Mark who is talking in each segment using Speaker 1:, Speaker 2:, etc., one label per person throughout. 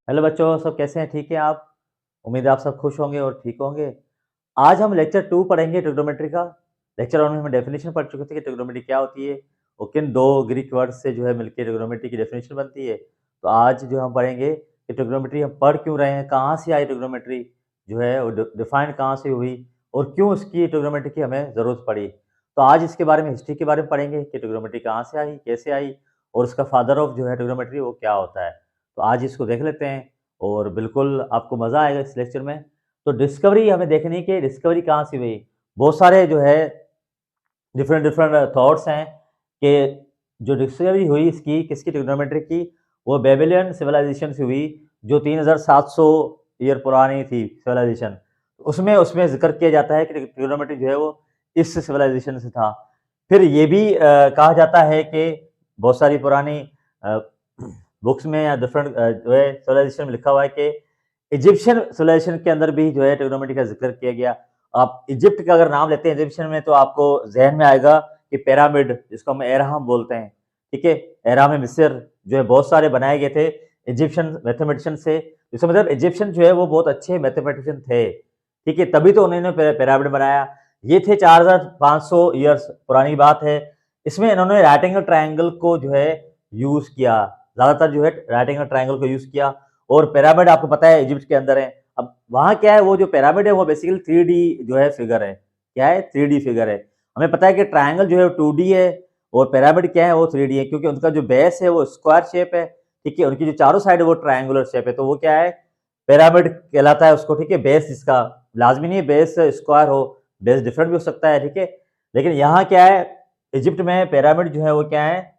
Speaker 1: Hello बच्चों, सब कैसे हैं? ठीक है आप? उम्मीद है आप सब खुश होंगे और ठीक होंगे। आज हम लेक्चर 2 पढ़ेंगे ट्रिग्नोमेट्री का। लेक्चर 1 में हम डेफिनेशन पढ़ चुके थे कि ट्रिग्नोमेट्री क्या होती है और किन 2 ग्रीक वर्ड्स से जो है मिलके ट्रिग्नोमेट्री की डेफिनेशन बनती है। तो आज जो हम पढ़ेंगे कि ट्रिग्नोमेट्री हम पढ़ क्यों रहे हैं, कहाँ से आई ट्रिग्नोमेट्री जो है वो डिफाइन कहाँ से हुई और क्यों उसकी ट्रिग्नोमेट्री की हमें ज़रूरत पड़ी। तो आज इसके बारे में हिस्ट्री के बारे में पढ़ेंगे कि ट्रिग्नोमेट्री कहाँ से आई, कैसे आई और उसका फादर ऑफ जो है ट्रिग्नोमेट्री वो क्या होता है। तो आज इसको देख लेते हैं और बिल्कुल आपको मज़ा आएगा इस लेक्चर में। तो डिस्कवरी हमें देखनी है कि डिस्कवरी कहाँ से हुई। बहुत सारे जो है डिफरेंट डिफरेंट थॉट्स हैं कि जो डिस्कवरी हुई इसकी किसकी ट्रिग्नोमेट्री की, वो बेबीलोनियन सिविलाइजेशन से हुई जो 3700 ईयर पुरानी थी सिविलाइजेशन। उसमें उसमें ज़िक्र किया जाता है कि ट्रिग्नोमेट्री जो है वो इस सिविलाइजेशन से था। फिर ये भी कहा जाता है कि बहुत सारी पुरानी अ, बुक्स में या डिफरेंट जो है सिविलाइजेशन में लिखा हुआ है कि इजिप्शियन सिविलाइजेशन के अंदर भी जो है ट्रिग्नोमेट्री का ज़िक्र किया गया। आप इजिप्ट का अगर नाम लेते हैं इजिप्शियन में तो आपको ज़हन में आएगा कि पिरामिड जिसको हम एहराम बोलते हैं, ठीक है? एहराम मिस्र जो है बहुत सारे बनाए गए थे इजिप्शियन मैथमेटिशियन से। इसका मतलब इजिप्शियन जो है वो बहुत अच्छे मैथमेटिशियन थे, ठीक है? तभी तो उन्होंने पिरामिड बनाया। ये थे 4500 ईयर्स पुरानी बात है। इसमें इन्होंने राइट एंगल ट्रायंगल को जो है यूज़ किया। ज़्यादातर जो है राइट एंगल ट्रायंगल को यूज़ किया और पिरामिड आपको पता है इजिप्ट के अंदर है। अब वहाँ क्या है, वो जो पिरामिड है वो बेसिकली 3D जो है फिगर है। क्या है? 3D फिगर है। हमें पता है कि ट्रायंगल जो है वो 2D है और पिरामिड क्या है वो 3D है क्योंकि उनका जो बेस है वो स्क्वायर शेप है, ठीक है? उनकी जो चारों साइड है वो ट्रायंगुलर शेप है, तो वो क्या है? पिरामिड कहलाता है उसको, ठीक है? बेस जिसका लाज़मी नहीं है बेस स्क्वायर हो, बेस डिफरेंट भी हो सकता है, ठीक है? लेकिन यहाँ क्या है, इजिप्ट में पिरामिड जो है वो क्या है,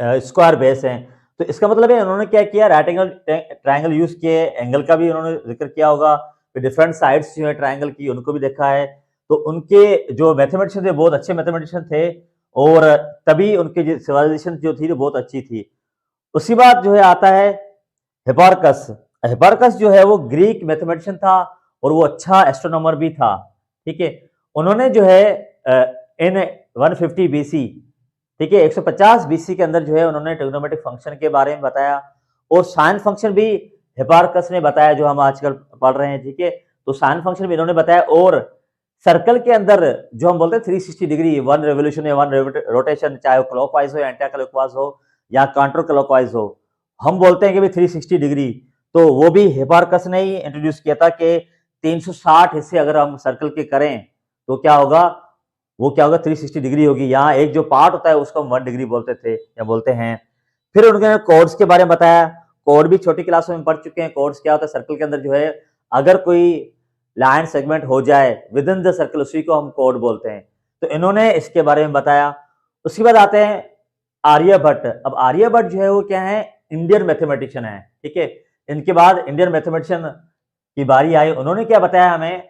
Speaker 1: स्क्वायर बेस है। तो इसका मतलब है उन्होंने क्या किया, राइट एंगल ट्रायंगल यूज़ किए, एंगल का भी उन्होंने ज़िक्र किया होगा, फिर डिफरेंट साइड्स जो है ट्रायंगल की उनको भी देखा है। तो उनके जो मैथमेटिशियन थे बहुत अच्छे मैथमेटिशियन थे और तभी उनकी जो सिविलाइजेशन जो थी वो बहुत अच्छी थी। उसके बाद जो है आता है हिपार्कस। हिपार्कस जो है वो ग्रीक मैथमेटिशियन था और वो अच्छा एस्ट्रोनॉमर भी था, ठीक है? उन्होंने जो है इन 150 बीसी, ठीक है, 150 बीसी के अंदर जो है उन्होंने ट्रिग्नोमेट्रिक फंक्शन के बारे में बताया और साइन फंक्शन भी हिपार्कस ने बताया जो हम आजकल पढ़ रहे हैं, ठीक है? तो साइन फंक्शन भी इन्होंने बताया और सर्कल के अंदर जो हम बोलते हैं 360 डिग्री, वन रेवोल्यूशन या वन रोटेशन, चाहे वो क्लॉकवाइज हो या एंटी क्लॉकवाइज हो या काउंटर क्लॉकवाइज हो, हम बोलते हैं कि भाई 360 डिग्री। तो वो भी हिपार्कस ने ही इंट्रोड्यूस किया था कि 360 हिस्से अगर हम सर्कल के करें तो क्या होगा, वो क्या होगा 360 डिग्री होगी। यहाँ एक जो पार्ट होता है उसको हम 1 डिग्री बोलते थे या बोलते हैं। फिर उन्होंने कोड्स के बारे में बताया। कोड भी छोटी क्लासों में पढ़ चुके हैं। कोड्स क्या होता है, सर्कल के अंदर जो है अगर कोई लाइन सेगमेंट हो जाए विद इन द सर्कल उसी को हम कोड बोलते हैं। तो इन्होंने इसके बारे में बताया। उसके बाद आते हैं आर्यभट्ट। अब आर्यभट्ट जो है वो क्या है, इंडियन मैथमेटिशियन है, ठीक है? इनके बाद इंडियन मैथमेटिशियन की बारी आई। उन्होंने क्या बताया हमें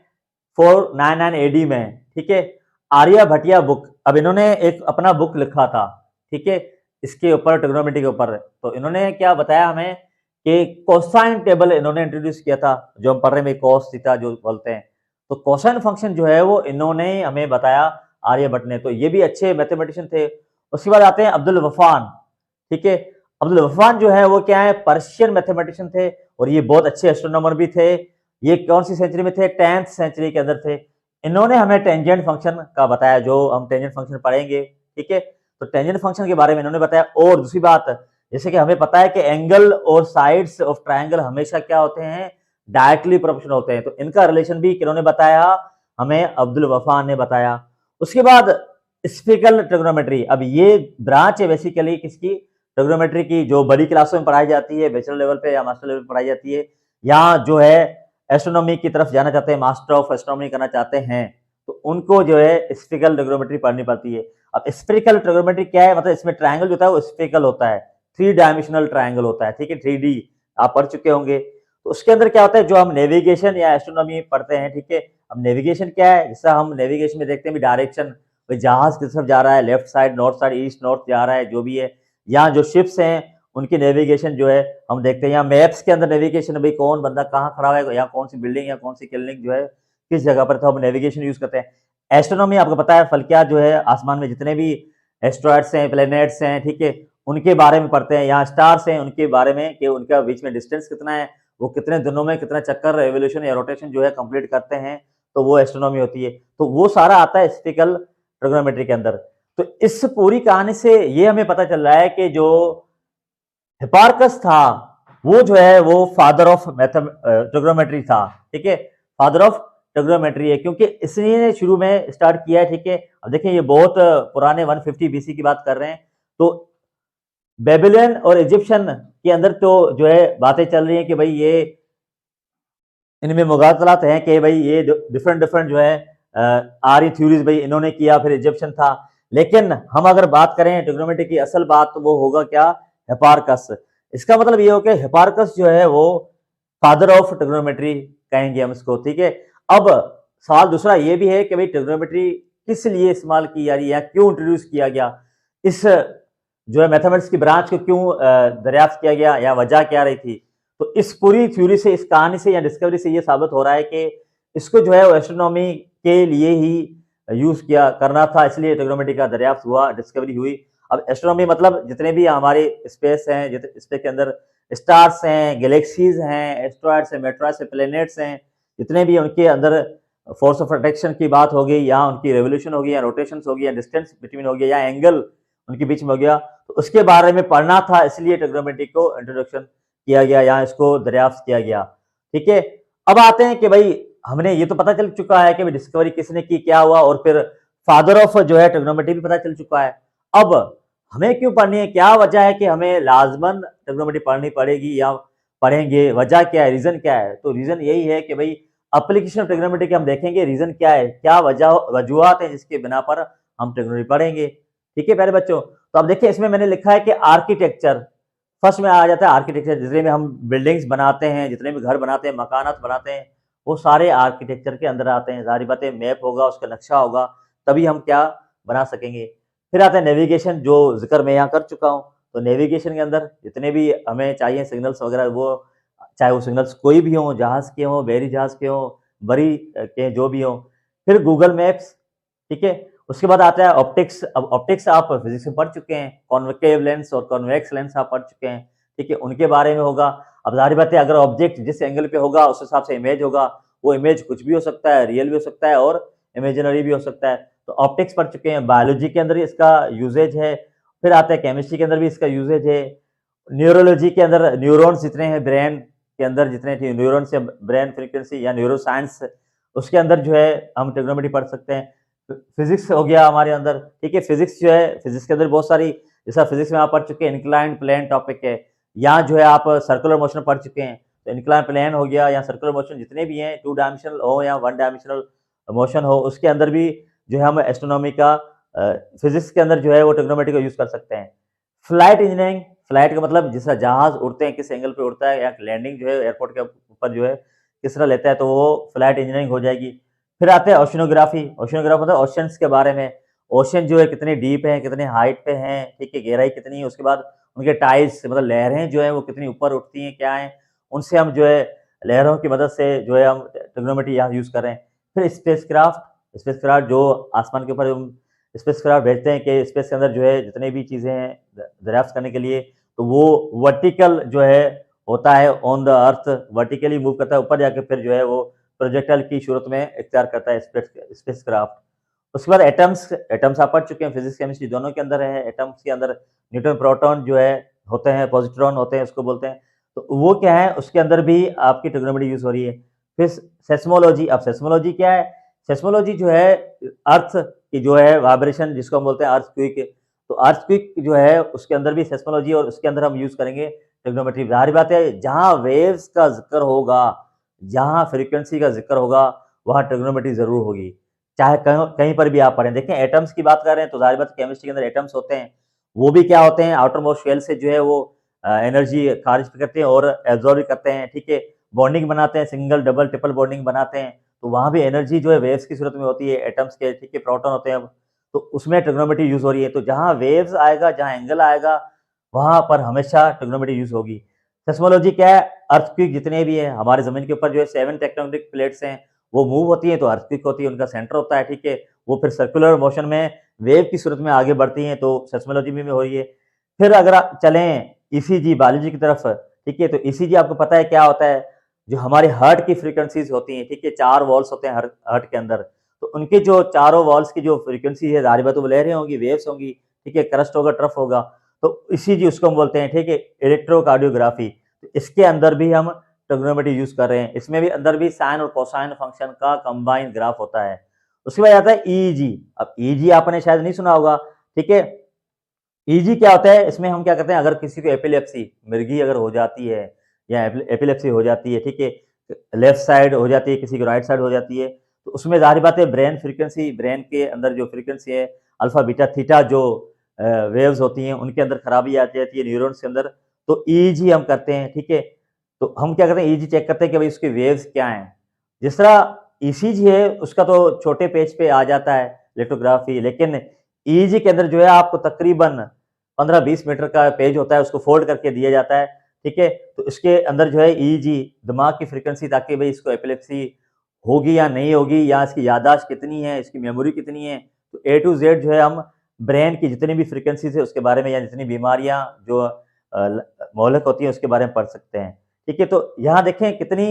Speaker 1: 499 एडी में, ठीक है? आर्यभट्टिया बुक। अब इन्होंने एक अपना बुक लिखा था, ठीक है, इसके ऊपर ट्रिग्नोमेट्री के ऊपर। तो इन्होंने क्या बताया हमें कि कोसाइन टेबल इन्होंने इंट्रोड्यूस किया था, जो हम पढ़ रहे हैं कॉस थीटा जो बोलते हैं। तो कोसाइन फंक्शन जो है वो इन्होंने हमें बताया आर्यभट्ट ने। तो ये भी अच्छे मैथमेटिशियन थे। उसके बाद आते हैं अब्दुल गफ्फार, ठीक है? अब्दुल गफ्फार जो है वो क्या है, पर्शियन मैथमेटिशियन थे और ये बहुत अच्छे एस्ट्रोनॉमर भी थे। ये कौन सी सेंचुरी में थे? 10th सेंचुरी के अंदर थे। इन्होंने हमें टेंजेंट फंक्शन का बताया, जो हम टेंजेंट फंक्शन पढ़ेंगे, ठीक है? तो टेंजेंट फंक्शन के बारे में इन्होंने बताया। और दूसरी बात, जैसे कि हमें पता है कि एंगल और साइड्स ऑफ ट्रायंगल हमेशा क्या होते हैं, डायरेक्टली प्रोपोर्शनल होते हैं। तो इनका रिलेशन भी किन्होंने बताया, हमें अब्दुल गफ्फार ने बताया। उसके बाद स्फेरिकल ट्रिग्नोमेट्री। अब ये ब्रांच है बेसिकली किसकी, ट्रिग्नोमेट्री की, जो बड़ी क्लासों में पढ़ाई जाती है, बैचलर लेवल पे या मास्टर लेवल पे पढ़ाई जाती है। यहाँ जो है एस्ट्रोनॉमी की तरफ जाना चाहते हैं, मास्टर ऑफ एस्ट्रोनॉमी करना चाहते हैं, तो उनको जो है स्फेरिकल ट्रिग्नोमेट्री पढ़नी पड़ती है। अब स्फेरिकल ट्रिग्नोमेट्री क्या है, मतलब इसमें ट्रायंगल जो होता है वो स्फेरिकल होता है, 3 डायमेंशनल ट्रायंगल होता है, ठीक है? 3D आप पढ़ चुके होंगे। तो उसके अंदर क्या होता है, जो हम नेविगेशन या एस्ट्रोनॉमी पढ़ते हैं, ठीक है? अब नेविगेशन क्या है, जैसा हम नेविगेशन में देखते हैं डायरेक्शन, जहाज किस तरफ जा रहा है, left side, north side, east north जा रहा है, जो भी है। यहाँ जो शिप्स हैं उनकी नेविगेशन जो है हम देखते हैं। यहाँ मैप्स के अंदर नेविगेशन, भाई कौन बंदा कहाँ खड़ा है, यहाँ कौन सी बिल्डिंग या कौन सी क्लिनिक जो है किस जगह पर, तो हम नेविगेशन यूज करते हैं। एस्ट्रोनॉमी आपको पता है फलकियां जो है आसमान में जितने भी एस्ट्रॉइड्स हैं, प्लैनेट्स हैं, ठीक है, उनके बारे में पढ़ते हैं। यहाँ स्टार्स हैं उनके बारे में कि उनका बीच में डिस्टेंस कितना है, वो कितने दिनों में कितना चक्कर एवोल्यूशन या रोटेशन जो है कंप्लीट करते हैं, तो वो एस्ट्रोनॉमी होती है। तो वो सारा आता है स्फेरिकल ट्रिग्नोमेट्री के अंदर। तो इस पूरी कहानी से ये हमें पता चल रहा है कि जो हिपार्कस था वो जो है वो फादर ऑफ ट्रिग्नोमेट्री था, ठीक है, फादर ऑफ ट्रिग्नोमेट्री है, क्योंकि इसी ने शुरू में स्टार्ट किया है, ठीक है। अब देखिए ये बहुत पुराने 150 बीसी की बात कर रहे हैं, तो बेबीलोन और इजिप्शियन के अंदर तो जो है बातें चल रही हैं कि भाई ये इनमें मुगातलात हैं कि भाई ये डिफरेंट डिफरेंट जो है आ रही थ्योरीज, भाई इन्होंने किया, फिर इजिप्शियन था। लेकिन हम अगर बात करें ट्रिग्नोमेट्री की असल बात, तो वो होगा क्या, हिपार्कस। इसका मतलब ये हो कि हिपार्कस जो है वो फादर ऑफ ट्रिग्नोमेट्री कहेंगे हम इसको, ठीक है। अब सवाल दूसरा ये भी है कि भाई ट्रिग्नोमेट्री किस लिए इस्तेमाल की जा रही है या क्यों इंट्रोड्यूस किया गया, इस जो है मैथमेटिक्स की ब्रांच को क्यों दरियाफ्त किया गया या वजह क्या रही थी। तो इस पूरी थ्योरी से, इस कहानी से या डिस्कवरी से ये साबित हो रहा है कि इसको जो है एस्ट्रोनॉमी के लिए ही यूज किया करना था, इसलिए ट्रिग्नोमेट्री का दरियाफ्त हुआ, डिस्कवरी हुई। अब एस्ट्रोनॉमी मतलब जितने भी हमारे स्पेस हैं, स्पेस के अंदर स्टार्स हैं, गैलेक्सीज हैं, एस्ट्रॉयड्स हैं, मेट्रॉयड्स हैं, प्लैनेट्स हैं, जितने भी उनके अंदर फोर्स ऑफ अट्रैक्शन की बात होगी, या उनकी रेवोल्यूशन होगी, या रोटेशन होगी, या डिस्टेंस बिटवीन हो गया, या एंगल उनके बीच में हो गया, तो उसके बारे में पढ़ना था, इसलिए ट्रिग्नोमेट्री को इंट्रोडक्शन किया गया या इसको दरियाफ्त किया गया, ठीक है। अब आते हैं कि भाई हमने ये तो पता चल चुका है कि डिस्कवरी किसने की, क्या हुआ, और फिर फादर ऑफ जो है ट्रिग्नोमेट्री भी पता चल चुका है। अब हमें क्यों पढ़नी है, क्या वजह है कि हमें लाजमन ट्रिग्नोमेट्री पढ़नी पड़ेगी या पढ़ेंगे, वजह क्या है, रीजन क्या है। तो रीजन यही है कि भाई एप्लीकेशन ऑफ ट्रिग्नोमेट्री के हम देखेंगे रीजन क्या है, क्या वजूहत है जिसके बिना पर हम ट्रिग्नोमेट्री पढ़ेंगे, ठीक है प्यारे बच्चों। तो अब देखिए इसमें मैंने लिखा है कि आर्किटेक्चर फर्स्ट में आ जाता है। आर्किटेक्चर जितने में हम बिल्डिंग्स बनाते हैं, जितने भी घर बनाते हैं, मकानात बनाते हैं, वो सारे आर्किटेक्चर के अंदर आते हैं। सारी बातें, मैप होगा, उसका नक्शा होगा, तभी हम क्या बना सकेंगे। फिर आता है नेविगेशन, जो जिक्र मैं यहाँ कर चुका हूँ। तो नेविगेशन के अंदर जितने भी हमें चाहिए सिग्नल्स वगैरह, वो चाहे वो सिग्नल्स कोई भी हों, जहाज के हों, बहरी जहाज के हों, बड़ी के जो भी हों। फिर गूगल मैप्स, ठीक है। उसके बाद आता है ऑप्टिक्स। अब ऑप्टिक्स आप फिजिक्स में पढ़ चुके हैं, कॉन्वेकेव लेंस और कॉन्वेक्स लेंस आप पढ़ चुके हैं, ठीक है, उनके बारे में होगा। अब जाहिर बात है अगर ऑब्जेक्ट जिस एंगल पे होगा उस हिसाब से इमेज होगा, वो इमेज कुछ भी हो सकता है, रियल भी हो सकता है और इमेजिनरी भी हो सकता है। तो ऑप्टिक्स पढ़ चुके हैं, बायोलॉजी के अंदर इसका यूजेज है। फिर आता है केमिस्ट्री के अंदर भी इसका यूजेज है। न्यूरोलॉजी के अंदर न्यूरॉन्स जितने हैं ब्रेन के अंदर, जितने थे न्यूरॉन्स या ब्रेन फ्रीक्वेंसी या न्यूरो साइंस, उसके अंदर जो है हम ट्रिग्नोमेट्री पढ़ सकते हैं। फिजिक्स हो गया हमारे अंदर, ठीक है। फिजिक्स जो है, फिजिक्स के अंदर बहुत सारी, जैसा फिजिक्स में आप पढ़ चुके हैं इंक्लाइंड प्लेन टॉपिक है, यहाँ जो है आप सर्कुलर मोशन पढ़ चुके हैं। तो इंक्लाइंड प्लेन हो गया या सर्कुलर मोशन जितने भी हैं, 2 डायमेंशनल हो या 1 डायमेंशनल मोशन हो, उसके अंदर भी जो है हम एस्ट्रोनॉमी का फिजिक्स के अंदर जो है वो ट्रिग्नोमेट्री को यूज कर सकते हैं। फ्लाइट इंजीनियरिंग, फ्लाइट का मतलब जिस तरह जहाज उड़ते हैं, किस एंगल पे उड़ता है, या लैंडिंग जो है एयरपोर्ट के ऊपर जो है किस तरह लेता है, तो वो फ्लाइट इंजीनियरिंग हो जाएगी। फिर आते हैं ओशनोग्राफी। ओशनोग्राफी मतलब ओशंस के बारे में, ओशन जो है कितने डीप है, कितने हाइट पे हैं, ठीक है, गहराई कितनी है। उसके बाद उनके टाइड्स मतलब लहरें जो है वो कितनी ऊपर उठती हैं, क्या है, उनसे हम जो है लहरों की मदद से जो है हम ट्रिग्नोमेट्री यहाँ यूज कर रहे हैं। फिर स्पेसक्राफ्ट, स्पेसक्राफ्ट जो आसमान के ऊपर हम स्पेसक्राफ्ट भेजते हैं कि स्पेस के अंदर जो है जितने भी चीज़ें हैं दरियाफ्त करने के लिए, तो वो वर्टिकल जो है होता है on the earth, vertically move करता है ऊपर जाके, फिर जो है वो प्रोजेक्टाइल की सूरत में इख्तियार करता है स्पेसक्राफ्ट। उसके बाद एटम्स, एटम्स आप पढ़ चुके हैं, फिजिक्स केमिस्ट्री दोनों के अंदर है। एटम्स के अंदर न्यूट्रॉन प्रोटॉन जो है होते हैं, पॉजिट्रॉन होते हैं, उसको बोलते हैं। तो वो क्या है, उसके अंदर भी आपकी ट्रिग्नोमेट्री यूज हो रही है। फिर सेस्मोलॉजी। अब सेस्मोलॉजी क्या है, सेस्मोलॉजी जो है अर्थ की जो है वाइब्रेशन, जिसको हम बोलते हैं अर्थक्वेक, तो अर्थक्वेक जो है उसके अंदर भी सेस्मोलॉजी, और उसके अंदर हम यूज करेंगे ट्रिग्नोमेट्री। जाहिर बात है जहां वेव्स का जिक्र होगा, जहां फ्रीक्वेंसी का जिक्र होगा, वहां ट्रिग्नोमेट्री जरूर होगी, चाहे कहीं पर भी आप पढ़ें। देखें एटम्स की बात कर रहे हैं तो जाहिर बात केमिस्ट्री के अंदर एटम्स होते हैं, वो भी क्या होते हैं, आउटर मोस्ट शेल से जो है वो एनर्जी खारिज करते हैं और एब्जॉर्ब करते हैं, ठीक है, बॉन्डिंग बनाते हैं, सिंगल डबल ट्रिपल बॉन्डिंग बनाते हैं। तो वहां भी एनर्जी जो है वेव्स की सूरत में होती है एटम्स के, ठीक है, प्रोटॉन होते हैं। तो उसमें ट्रिग्नोमेट्री यूज हो रही है। तो जहां वेव्स आएगा, जहां एंगल आएगा, वहां पर हमेशा ट्रिग्नोमेट्री यूज होगी। सेस्मोलॉजी क्या है, अर्थक्वेक जितने भी हैं हमारे जमीन के ऊपर जो है 7 टेक्टोनिक प्लेट्स हैं, वो मूव होती है तो अर्थक्वेक होती है, उनका सेंटर होता है, ठीक है, वो फिर सर्कुलर मोशन में वेव की सूरत में आगे बढ़ती हैं, तो सेस्मोलॉजी में हो रही है। फिर अगर आप चलें ईसीजी बायोलॉजी की तरफ, ठीक है, तो ईसीजी आपको पता है क्या होता है, जो हमारे हार्ट की फ्रीक्वेंसीज होती हैं, ठीक है, 4 वॉल्स होते हैं हार्ट के अंदर, तो उनके जो चारों वॉल्स की जो फ्रीक्वेंसी है, ज़ाहिर बात है वो लहरें होंगी, वेव्स होंगी, ठीक है, क्रस्ट होगा, ट्रफ होगा, तो ईसीजी उसको हम बोलते हैं, ठीक है, इलेक्ट्रोकार्डियोग्राफी। तो इसके अंदर भी हम ट्रिग्नोमेट्री यूज़ कर रहे हैं, इसमें भी अंदर भी साइन और कोसाइन फंक्शन का कंबाइंड ग्राफ होता है। उसके बाद आता है ईईजी। अब ईईजी आपने शायद नहीं सुना होगा, ठीक है। ईजी क्या होता है, इसमें हम क्या करते हैं, अगर किसी को एपिलेप्सी मिर्गी अगर हो जाती है या एपिलेप्सी हो जाती है, ठीक है, लेफ्ट साइड हो जाती है, किसी को राइट साइड हो जाती है, तो उसमें ज़ाहिर बात है ब्रेन फ्रीक्वेंसी, ब्रेन के अंदर जो फ्रीक्वेंसी है अल्फा बीटा थीटा जो वेव्स होती हैं उनके अंदर खराबी आ जाती है न्यूरॉन्स के अंदर, तो ईईजी हम करते हैं, ठीक है। तो हम क्या करते हैं, ईईजी चेक करते हैं कि भाई उसकी वेव्स क्या हैं। जिस तरह ईसीजी है उसका तो छोटे पेज पे आ जाता है लिथोग्राफी, लेकिन ईईजी के अंदर जो है आपको तकरीबन 15-20 मीटर का पेज होता है, उसको फोल्ड करके दिया जाता है, ठीक है। तो इसके अंदर जो है ईईजी दिमाग की फ्रीक्वेंसी, ताकि भाई इसको एपिलेप्सी होगी या नहीं होगी, या इसकी याददाश्त कितनी है, इसकी मेमोरी कितनी है, तो ए टू जेड जो है हम ब्रेन की जितनी भी फ्रीक्वेंसीज है उसके बारे में, या जितनी बीमारियां जो मोहलक होती हैं उसके बारे में पढ़ सकते हैं, ठीक है। तो यहाँ देखें कितनी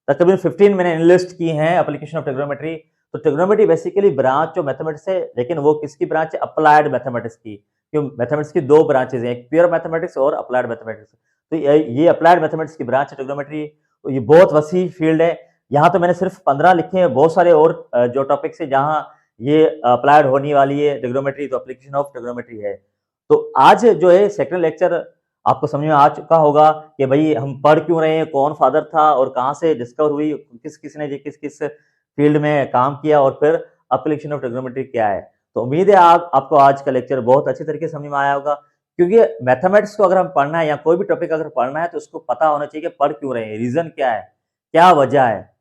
Speaker 1: तकरीबन 15 मैंने लिस्ट की हैं एप्लीकेशन ऑफ ट्रिग्नोमेट्री। तो ट्रिग्नोमेट्री बेसिकली ब्रांच जो मैथमेटिक्स है, लेकिन वो किसकी ब्रांच है, अप्लाइड मैथमेटिक्स की। क्यों, मैथमेटिक्स की 2 ब्रांचेस हैं, एक प्योर मैथमेटिक्स और अप्लाइड मैथमेटिक्स। तो ये अप्लाइड मैथमेटिक्स की ब्रांच है ट्रिग्नोमेट्री। तो ये बहुत वसी फील्ड है। यहाँ तो मैंने सिर्फ 15 लिखे हैं, बहुत सारे और जो टॉपिक्स है जहाँ ये अप्लाइड होने वाली है ट्रिग्नोमेट्री, तो एप्लीकेशन ऑफ ट्रिग्नोमेट्री है। तो आज जो है सेकंड लेक्चर आपको समझ में आ चुका होगा कि भाई हम पढ़ क्यों रहे हैं, कौन फादर था और कहाँ से डिस्कवर हुई, किस किस ने किस किस फील्ड में काम किया, और फिर एप्लीकेशन ऑफ ट्रिग्नोमेट्री क्या है। तो उम्मीद है आपको आज का लेक्चर बहुत अच्छे तरीके से समझ में आया होगा, क्योंकि मैथमेटिक्स को अगर हम पढ़ना है या कोई भी टॉपिक अगर पढ़ना है तो उसको पता होना चाहिए कि पढ़ क्यों रहे हैं, रीजन क्या है, क्या वजह है।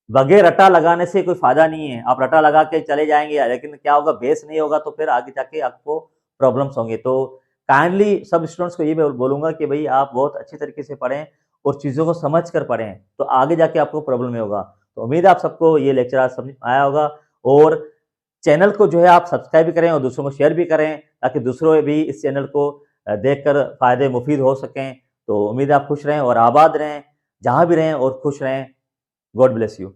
Speaker 1: बगैर रटा लगाने से कोई फायदा नहीं है, आप रटा लगा के चले जाएंगे लेकिन क्या होगा, बेस नहीं होगा तो फिर आगे जाके आपको प्रॉब्लम्स होंगे। तो काइंडली सब स्टूडेंट्स को ये मैं बोलूंगा कि भाई आप बहुत अच्छे तरीके से पढ़ें और चीज़ों को समझ कर पढ़ें, तो आगे जाके आपको प्रॉब्लम नहीं होगा। तो उम्मीद है आप सबको ये लेक्चर आज समझ आया होगा, और चैनल को जो है आप सब्सक्राइब भी करें और दूसरों को शेयर भी करें, ताकि दूसरों भी इस चैनल को देखकर फ़ायदे मुफीद हो सकें। तो उम्मीद है आप खुश रहें और आबाद रहें, जहाँ भी रहें और खुश रहें। God bless you.